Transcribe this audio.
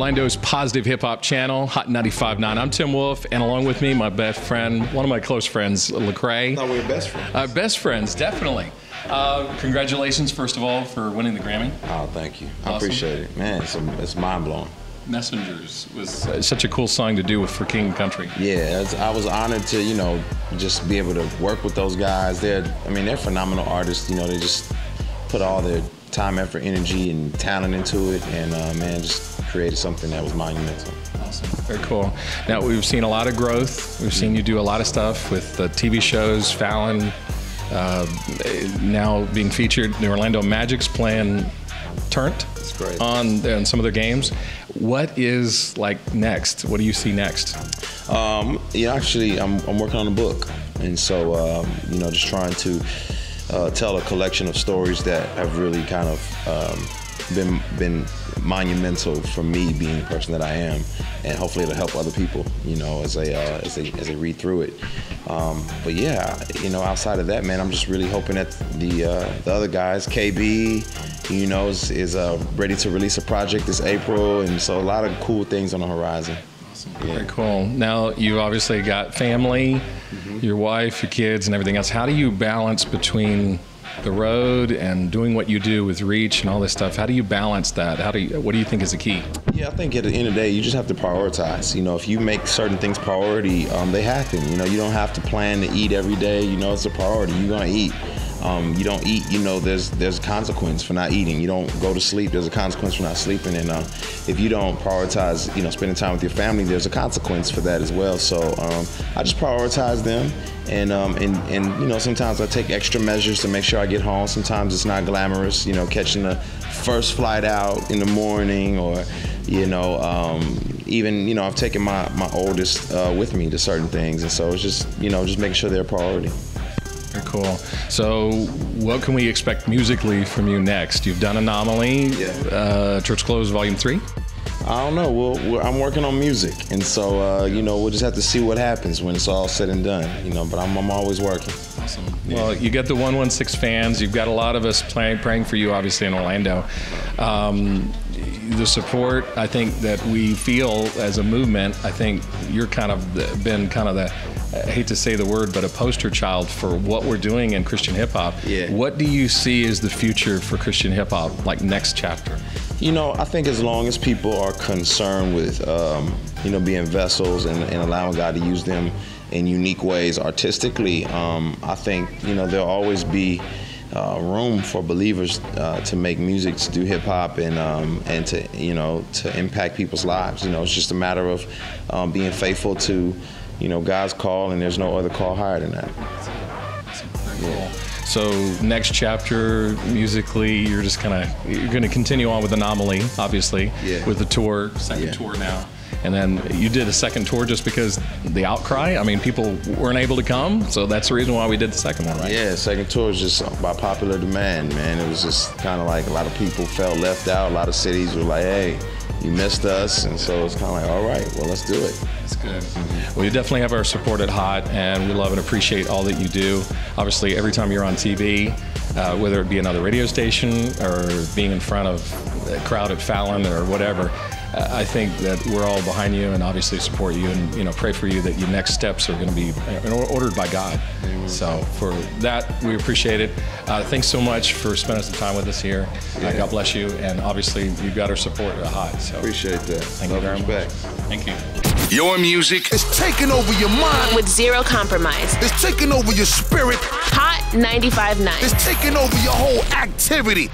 Orlando's positive hip hop channel, Hot 95.9. I'm Tim Wolf, and along with me, my best friend, one of my close friends, Lecrae. I thought we were best friends. Best friends, definitely. Congratulations, first of all, for winning the Grammy. Oh, thank you. Awesome. I appreciate it. Man, it's mind-blowing. Messengers was such a cool song to do for King Country. Yeah, I was honored to, just be able to work with those guys. They're phenomenal artists. They just put all their time, effort, energy, and talent into it, and just created something that was monumental. Awesome. Very cool. Now, we've seen a lot of growth. We've seen you do a lot of stuff with the TV shows, Fallon, now being featured. The Orlando Magic's playing Turnt on some of their games. What is next? What do you see next? Actually, I'm working on a book, and so just trying to tell a collection of stories that have really kind of been monumental for me being the person that I am, and hopefully it'll help other people, as they read through it. But yeah, outside of that, man, I'm just really hoping that the other guys, KB, is ready to release a project this April, and so a lot of cool things on the horizon. Awesome. Yeah. Very cool. Now, you've obviously got family, your wife, your kids, and everything else. How do you balance between the road and doing what you do with Reach and all this stuff? How do you balance that? What do you think is the key? Yeah, I think at the end of the day, you just have to prioritize. If you make certain things priority, they happen. You don't have to plan to eat every day. it's a priority. You're gonna eat. You don't eat, there's a consequence for not eating. You don't go to sleep, there's a consequence for not sleeping. And if you don't prioritize, spending time with your family, there's a consequence for that as well. So I just prioritize them. And sometimes I take extra measures to make sure I get home. Sometimes it's not glamorous, catching the first flight out in the morning, or, even, I've taken my oldest with me to certain things. And so it's just making sure they're a priority. Very cool. So what can we expect musically from you next? You've done Anomaly, Church Closed Volume 3? I don't know. I'm working on music, and so we'll just have to see what happens when it's all said and done. But I'm always working. Awesome. Yeah. Well, you got the 116 fans. You've got a lot of us praying for you, obviously, in Orlando. The support, I think, that we feel as a movement, I think you're been the, I hate to say the word, but a poster child for what we're doing in Christian hip hop. Yeah. What do you see as the future for Christian hip hop, next chapter? I think as long as people are concerned with, being vessels and allowing God to use them in unique ways artistically, I think, there'll always be room for believers to make music, to do hip hop, and to impact people's lives. It's just a matter of being faithful to, God's call, and there's no other call higher than that. Cool. So next chapter musically, you're going to continue on with Anomaly, obviously, with the tour, second tour now. And then you did a second tour just because the outcry. People weren't able to come, so that's the reason why we did the second one, right? Yeah, second tour was just by popular demand, man. It was just kind of like a lot of people felt left out. A lot of cities were like, hey, you missed us, and so it's kind of like, all right, well, let's do it. That's good. Well, you definitely have our support at Hot, and we love and appreciate all that you do. Obviously, every time you're on TV, whether it be another radio station or being in front of a crowd at Fallon or whatever, I think that we're all behind you and obviously support you, and pray for you that your next steps are going to be ordered by God. Amen. So for that, we appreciate it. Thanks so much for spending some time with us here. God bless you, and obviously you've got our support at Hot. So appreciate that. Thank you very much. Thank you. Your music is taking over your mind with zero compromise. It's taking over your spirit. Hot 95.9. It's taking over your whole activity.